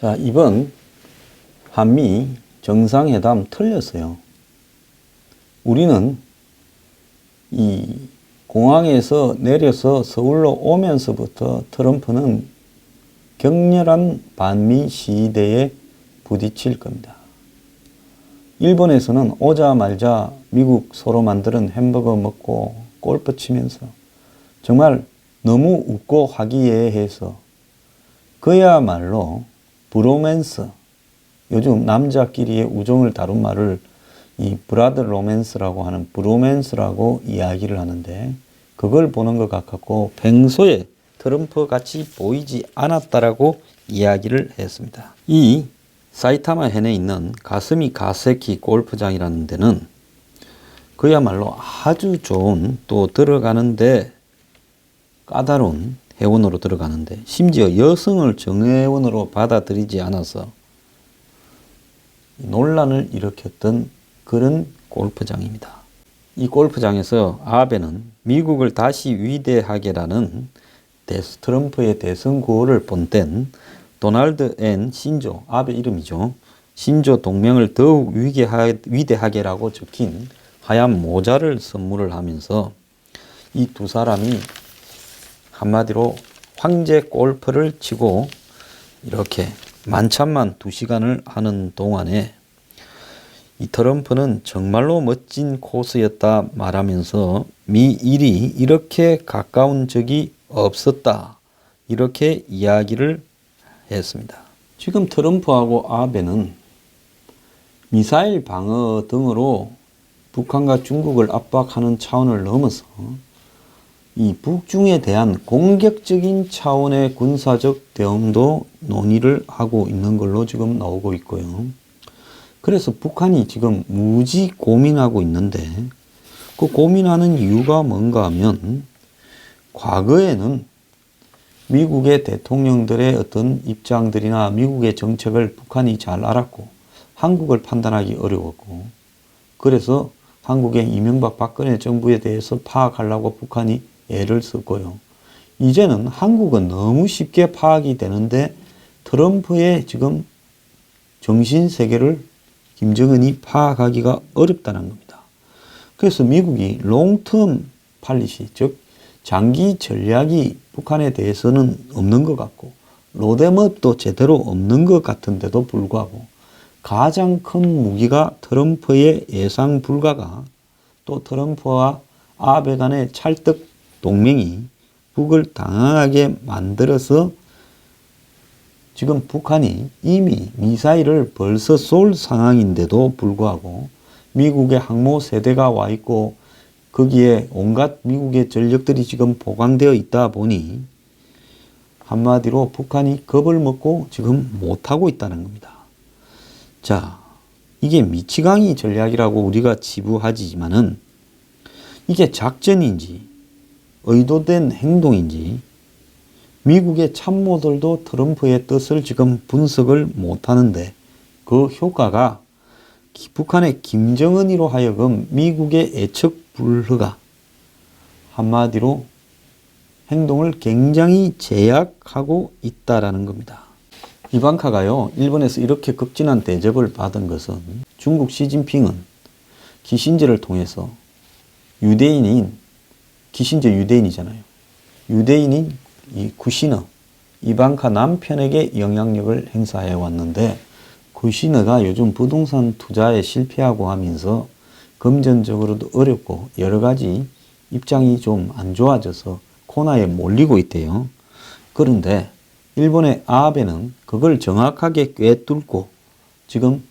자, 이번 한미 정상회담 틀렸어요. 우리는 이 공항에서 내려서 서울로 오면서부터 트럼프는 격렬한 반미 시위대에 부딪힐 겁니다. 일본에서는 오자마자 미국 서로 만드는 햄버거 먹고 골프 치면서 정말 너무 웃고 화기애애해서 그야말로 브로맨스, 요즘 남자끼리의 우정을 다룬 말을 이 브라더 로맨스라고 하는 브로맨스라고 이야기를 하는데, 그걸 보는 것 같았고 평소에 트럼프 같이 보이지 않았다라고 이야기를 했습니다. 이 사이타마 현에 있는 가스미 가세키 골프장이라는 데는 그야말로 아주 좋은, 또 들어가는데 까다로운 회원으로 들어가는데, 심지어 여성을 정회원으로 받아들이지 않아서 논란을 일으켰던 그런 골프장입니다. 이 골프장에서 아베는 미국을 다시 위대하게라는 트럼프의 대선 구호를 본땐 도널드 앤 신조, 아베 이름이죠. 신조 동맹을 더욱 위대하게라고 적힌 하얀 모자를 선물을 하면서 이 두 사람이 한마디로 황제 골프를 치고 이렇게 만찬만 2시간을 하는 동안에 이 트럼프는 정말로 멋진 코스였다 말하면서 미일이 이렇게 가까운 적이 없었다, 이렇게 이야기를 했습니다. 지금 트럼프하고 아베는 미사일 방어 등으로 북한과 중국을 압박하는 차원을 넘어서 이 북중에 대한 공격적인 차원의 군사적 대응도 논의를 하고 있는 걸로 지금 나오고 있고요. 그래서 북한이 지금 무지 고민하고 있는데, 그 고민하는 이유가 뭔가 하면, 과거에는 미국의 대통령들의 어떤 입장들이나 미국의 정책을 북한이 잘 알았고 한국을 판단하기 어려웠고, 그래서 한국의 이명박 박근혜 정부에 대해서 파악하려고 북한이 애를 썼고요. 이제는 한국은 너무 쉽게 파악이 되는데 트럼프의 지금 정신세계를 김정은이 파악하기가 어렵다는 겁니다. 그래서 미국이 롱텀 팔리시, 즉 장기 전략이 북한에 대해서는 없는 것 같고 로드맵도 제대로 없는 것 같은데도 불구하고 가장 큰 무기가 트럼프의 예상 불가가, 또 트럼프와 아베 간의 찰떡 동맹이 북을 당황하게 만들어서 지금 북한이 이미 미사일을 벌써 쏠 상황인데도 불구하고 미국의 항모 세대가 와 있고 거기에 온갖 미국의 전력들이 지금 보강되어 있다 보니 한마디로 북한이 겁을 먹고 지금 못하고 있다는 겁니다. 자, 이게 미치광이 전략이라고 우리가 치부하지만은 이게 작전인지 의도된 행동인지 미국의 참모들도 트럼프의 뜻을 지금 분석을 못하는데, 그 효과가 북한의 김정은이로 하여금 미국의 애측 불허가, 한마디로 행동을 굉장히 제약하고 있다라는 겁니다. 이방카가요, 일본에서 이렇게 극진한 대접을 받은 것은 중국 시진핑은 키신저를 통해서 유대인인, 키신저 유대인이잖아요. 유대인인 이 쿠시너, 이방카 남편에게 영향력을 행사해 왔는데, 쿠시너가 요즘 부동산 투자에 실패하고 하면서 금전적으로도 어렵고 여러 가지 입장이 좀 안 좋아져서 코너에 몰리고 있대요. 그런데 일본의 아베는 그걸 정확하게 꿰뚫고 지금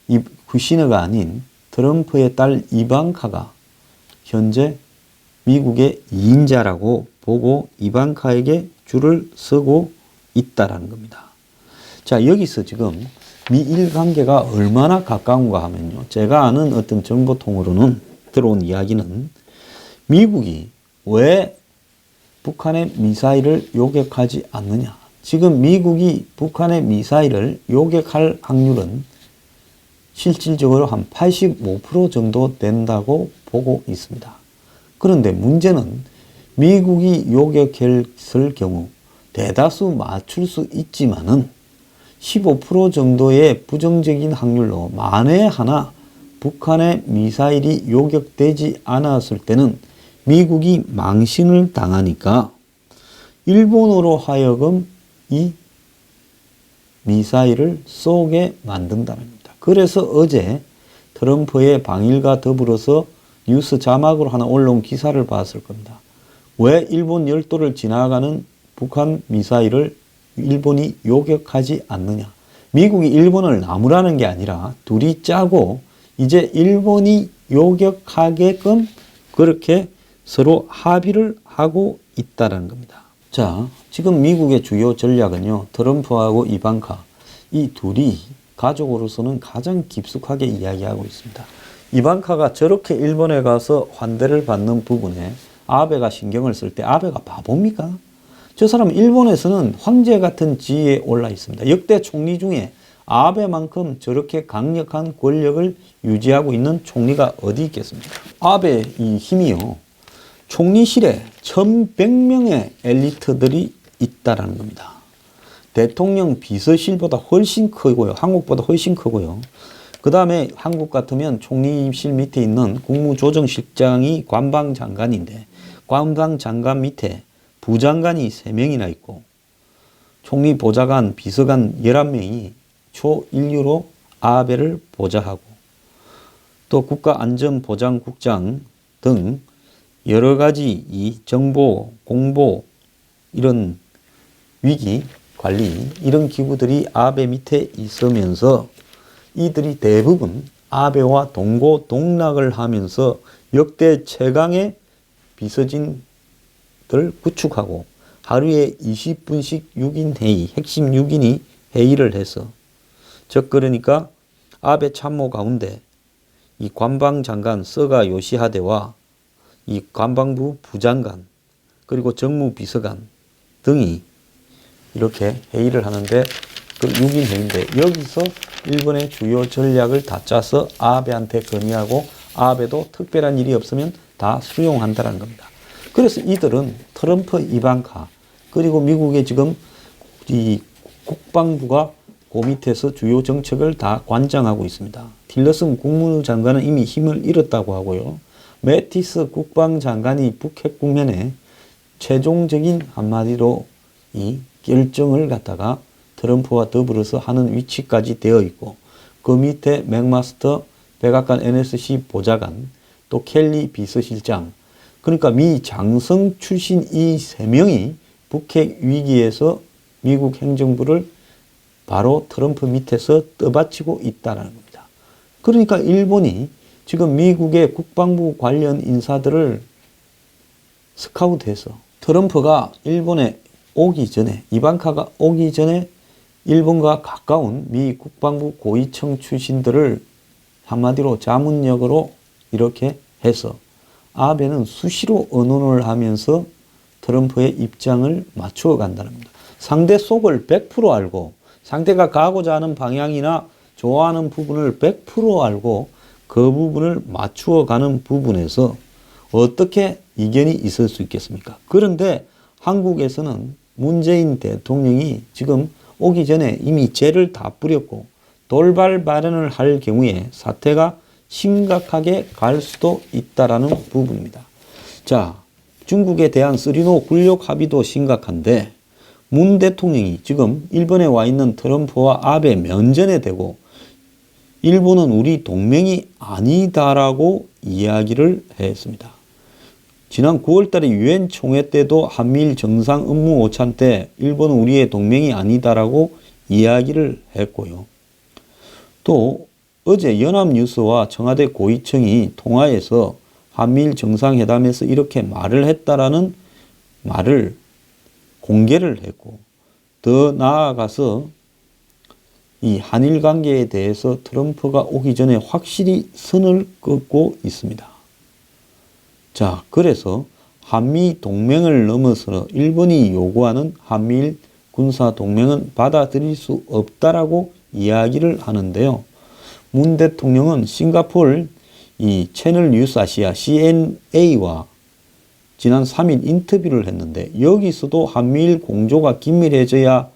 이 쿠시너가 아닌 트럼프의 딸 이방카가 현재 미국의 2인자라고 보고 이방카에게 줄을 서고 있다라는 겁니다. 자, 여기서 지금 미일 관계가 얼마나 가까운가 하면요, 제가 아는 어떤 정보통으로는 들어온 이야기는 미국이 왜 북한의 미사일을 요격하지 않느냐, 지금 미국이 북한의 미사일을 요격할 확률은 실질적으로 한 85% 정도 된다고 보고 있습니다. 그런데 문제는 미국이 요격했을 경우 대다수 맞출 수 있지만은 15% 정도의 부정적인 확률로 만에 하나 북한의 미사일이 요격되지 않았을 때는 미국이 망신을 당하니까 일본으로 하여금 이 미사일을 쏘게 만든답니다. 그래서 어제 트럼프의 방일과 더불어서 뉴스 자막으로 하나 올라온 기사를 봤을 겁니다. 왜 일본 열도를 지나가는 북한 미사일을 일본이 요격하지 않느냐. 미국이 일본을 나무라는 게 아니라 둘이 짜고 이제 일본이 요격하게끔 그렇게 서로 합의를 하고 있다는 겁니다. 자, 지금 미국의 주요 전략은요, 트럼프하고 이방카, 이 둘이 가족으로서는 가장 깊숙하게 이야기하고 있습니다. 이방카가 저렇게 일본에 가서 환대를 받는 부분에 아베가 신경을 쓸 때 아베가 바보입니까? 저 사람은 일본에서는 황제 같은 지위에 올라 있습니다. 역대 총리 중에 아베만큼 저렇게 강력한 권력을 유지하고 있는 총리가 어디 있겠습니까? 아베 이 힘이요. 총리실에 1100명의 엘리트들이 있다라는 겁니다. 대통령 비서실보다 훨씬 크고요. 한국보다 훨씬 크고요. 그 다음에 한국 같으면 총리실 밑에 있는 국무조정실장이 관방장관인데 관방장관 밑에 부장관이 3명이나 있고 총리 보좌관, 비서관 11명이 초인류로 아베를 보좌하고 또 국가안전보장국장 등 여러 가지 이 정보, 공보 이런 위기 관리 이런 기구들이 아베 밑에 있으면서 이들이 대부분 아베와 동고동락을 하면서 역대 최강의 비서진들 구축하고 하루에 20분씩 6인 회의, 핵심 6인이 회의를 해서 즉 그러니까 아베 참모 가운데 이 관방장관 서가 요시하데와 이 관방부 부장관 그리고 정무비서관 등이 이렇게 회의를 하는데 그 6인 회의인데 여기서 일본의 주요 전략을 다 짜서 아베한테 건의하고 아베도 특별한 일이 없으면 다 수용한다는 겁니다. 그래서 이들은 트럼프 이방카 그리고 미국의 지금 이 국방부가 그 밑에서 주요 정책을 다 관장하고 있습니다. 틸러슨 국무장관은 이미 힘을 잃었다고 하고요. 매티스 국방장관이 북핵 국면에 최종적인 한마디로 이 결정을 갖다가 트럼프와 더불어서 하는 위치까지 되어 있고 그 밑에 맥마스터 백악관 NSC 보좌관 또 켈리 비서실장 그러니까 미 장성 출신 이 3명이 북핵 위기에서 미국 행정부를 바로 트럼프 밑에서 떠받치고 있다는 겁니다. 그러니까 일본이 지금 미국의 국방부 관련 인사들을 스카우트해서 트럼프가 일본에 오기 전에 이방카가 오기 전에 일본과 가까운 미 국방부 고위층 출신들을 한마디로 자문역으로 이렇게 해서 아베는 수시로 의논을 하면서 트럼프의 입장을 맞추어 간다는 겁니다. 상대 속을 100% 알고 상대가 가고자 하는 방향이나 좋아하는 부분을 100% 알고 그 부분을 맞추어 가는 부분에서 어떻게 이견이 있을 수 있겠습니까? 그런데 한국에서는 문재인 대통령이 지금 오기 전에 이미 죄를 다 뿌렸고 돌발 발언을 할 경우에 사태가 심각하게 갈 수도 있다라는 부분입니다. 자, 중국에 대한 쓰리노 굴욕 합의도 심각한데 문 대통령이 지금 일본에 와 있는 트럼프와 아베 면전에 대고 일본은 우리 동맹이 아니다라고 이야기를 했습니다. 지난 9월 달에 유엔 총회 때도 한미일 정상 업무 오찬 때 일본은 우리의 동맹이 아니다라고 이야기를 했고요. 또 어제 연합뉴스와 청와대 고위층이 통화해서 한미일 정상회담에서 이렇게 말을 했다라는 말을 공개를 했고 더 나아가서 이 한일 관계에 대해서 트럼프가 오기 전에 확실히 선을 긋고 있습니다. 자, 그래서 한미 동맹을 넘어서 일본이 요구하는 한미일 군사 동맹은 받아들일 수 없다라고 이야기를 하는데요. 문 대통령은 싱가포르 이 채널 뉴스 아시아 CNA와 지난 3일 인터뷰를 했는데 여기서도 한미일 공조가 긴밀해져야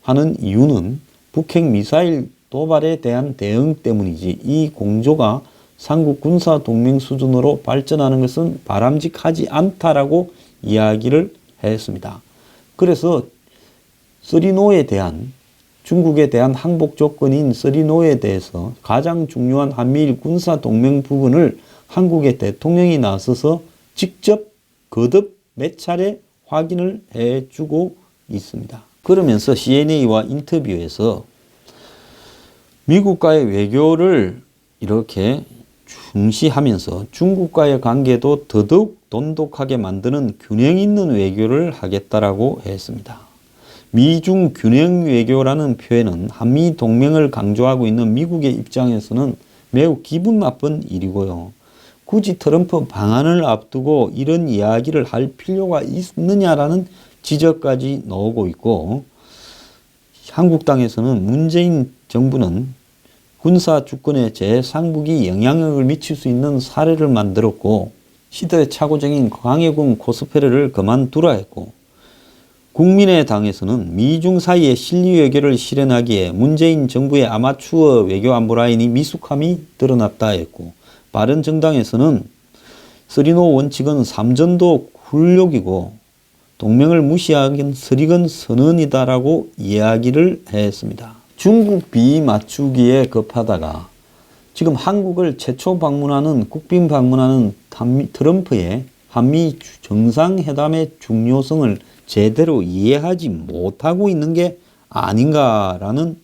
하는 이유는 북핵 미사일 도발에 대한 대응 때문이지 이 공조가 삼국 군사 동맹 수준으로 발전하는 것은 바람직하지 않다라고 이야기를 했습니다. 그래서 쓰리노에 대한 중국에 대한 항복 조건인 쓰리노에 대해서 가장 중요한 한미일 군사 동맹 부분을 한국의 대통령이 나서서 직접 거듭 몇 차례 확인을 해주고 있습니다. 그러면서 CNA와 인터뷰에서 미국과의 외교를 이렇게 중시하면서 중국과의 관계도 더더욱 돈독하게 만드는 균형 있는 외교를 하겠다라고 했습니다. 미중 균형 외교라는 표현은 한미 동맹을 강조하고 있는 미국의 입장에서는 매우 기분 나쁜 일이고요. 굳이 트럼프 방한을 앞두고 이런 이야기를 할 필요가 있느냐라는 지적까지 나오고 있고, 한국당에서는 문재인 정부는 군사 주권에 제3국이 영향력을 미칠 수 있는 사례를 만들었고 시대착오적인 광해군 코스프레를 그만두라 했고, 국민의당에서는 미중 사이의 실리 외교를 실현하기에 문재인 정부의 아마추어 외교 안보 라인이 미숙함이 드러났다 했고, 바른정당에서는 쓰리노 원칙은 삼전도 굴욕이고 동맹을 무시하긴 쓰리건 선언이다라고 이야기를 했습니다. 중국 비위 맞추기에 급하다가 지금 한국을 최초 방문하는 국빈 방문하는 트럼프의 한미 정상회담의 중요성을 제대로 이해하지 못하고 있는 게 아닌가라는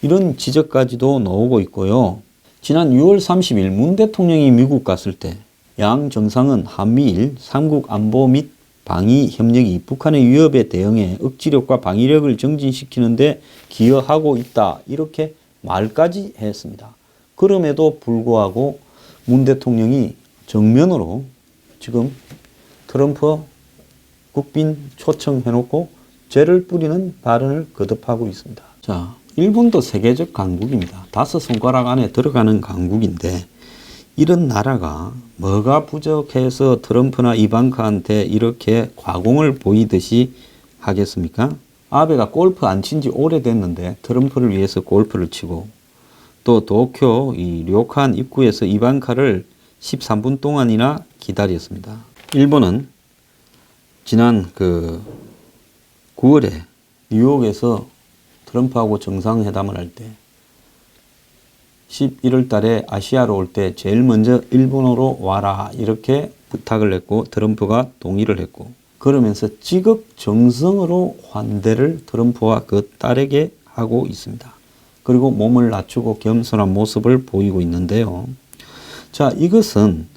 이런 지적까지도 나오고 있고요. 지난 6월 30일 문 대통령이 미국 갔을 때 양 정상은 한미일 3국 안보 및 방위 협력이 북한의 위협에 대응해 억지력과 방위력을 정진시키는데 기여하고 있다, 이렇게 말까지 했습니다. 그럼에도 불구하고 문 대통령이 정면으로 지금 트럼프 국빈 초청해놓고 죄를 뿌리는 발언을 거듭하고 있습니다. 자, 일본도 세계적 강국입니다. 5손가락 안에 들어가는 강국인데 이런 나라가 뭐가 부족해서 트럼프나 이방카한테 이렇게 과공을 보이듯이 하겠습니까? 아베가 골프 안 친 지 오래됐는데 트럼프를 위해서 골프를 치고, 또 도쿄 이 료칸 입구에서 이방카를 13분 동안이나 기다렸습니다. 일본은 지난 9월에 뉴욕에서 트럼프하고 정상회담을 할 때 11월 달에 아시아로 올 때 제일 먼저 일본으로 와라 이렇게 부탁을 했고 트럼프가 동의를 했고, 그러면서 지극정성으로 환대를 트럼프와 그 딸에게 하고 있습니다. 그리고 몸을 낮추고 겸손한 모습을 보이고 있는데요. 자, 이것은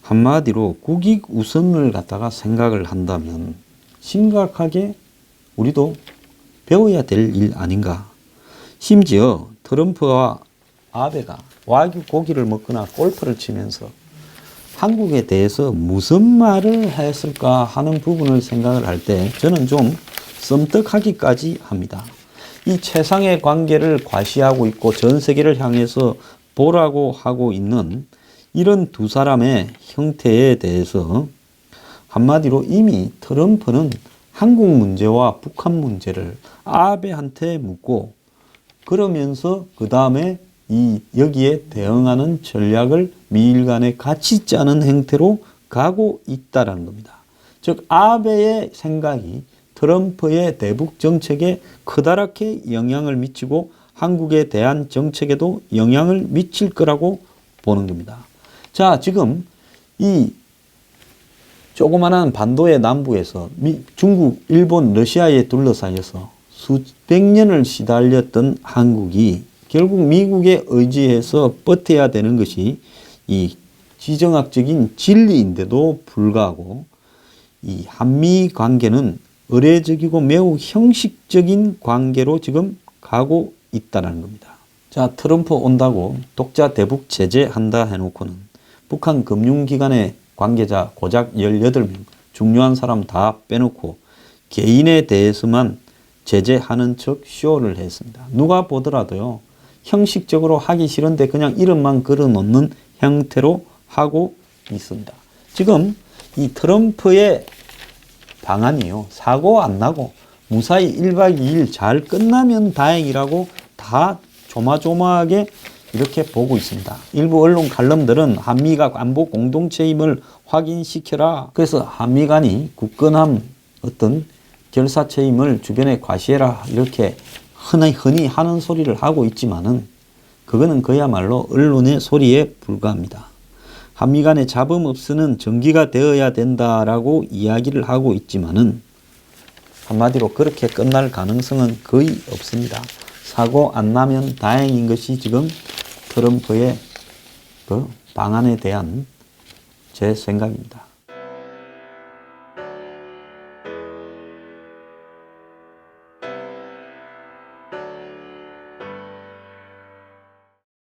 한마디로 국익 우선을 갖다가 생각을 한다면 심각하게 우리도 배워야 될 일 아닌가. 심지어 트럼프와 아베가 와규 고기를 먹거나 골프를 치면서 한국에 대해서 무슨 말을 했을까 하는 부분을 생각을 할 때 저는 좀 썸떡하기까지 합니다. 이 최상의 관계를 과시하고 있고 전 세계를 향해서 보라고 하고 있는 이런 두 사람의 형태에 대해서 한마디로 이미 트럼프는 한국 문제와 북한 문제를 아베한테 묻고, 그러면서 그 다음에 여기에 대응하는 전략을 미일 간에 같이 짜는 행태로 가고 있다는 겁니다. 즉 아베의 생각이 트럼프의 대북 정책에 커다랗게 영향을 미치고 한국에 대한 정책에도 영향을 미칠 거라고 보는 겁니다. 자, 지금 이 조그마한 반도의 남부에서 중국, 일본, 러시아에 둘러싸여서 수백 년을 시달렸던 한국이 결국 미국에 의지해서 버텨야 되는 것이 이 지정학적인 진리인데도 불구하고 이 한미 관계는 의례적이고 매우 형식적인 관계로 지금 가고 있다는 겁니다. 자, 트럼프 온다고 독자 대북 제재한다 해놓고는 북한 금융기관의 관계자 고작 18명, 중요한 사람 다 빼놓고 개인에 대해서만 제재하는 척 쇼를 했습니다. 누가 보더라도요, 형식적으로 하기 싫은데 그냥 이름만 걸어놓는 형태로 하고 있습니다. 지금 이 트럼프의 방안이요, 사고 안 나고 무사히 1박 2일 잘 끝나면 다행이라고 다 조마조마하게 이렇게 보고 있습니다. 일부 언론 칼럼들은 한미가 안보 공동체임을 확인시켜라. 그래서 한미 간이 굳건한 어떤 결사체임을 주변에 과시해라. 이렇게 흔히 하는 소리를 하고 있지만은 그거는 그야말로 언론의 소리에 불과합니다. 한미 간의 잡음 없이는 전기가 되어야 된다라고 이야기를 하고 있지만은 한마디로 그렇게 끝날 가능성은 거의 없습니다. 사고 안 나면 다행인 것이 지금 트럼프의 그 방안에 대한 제 생각입니다.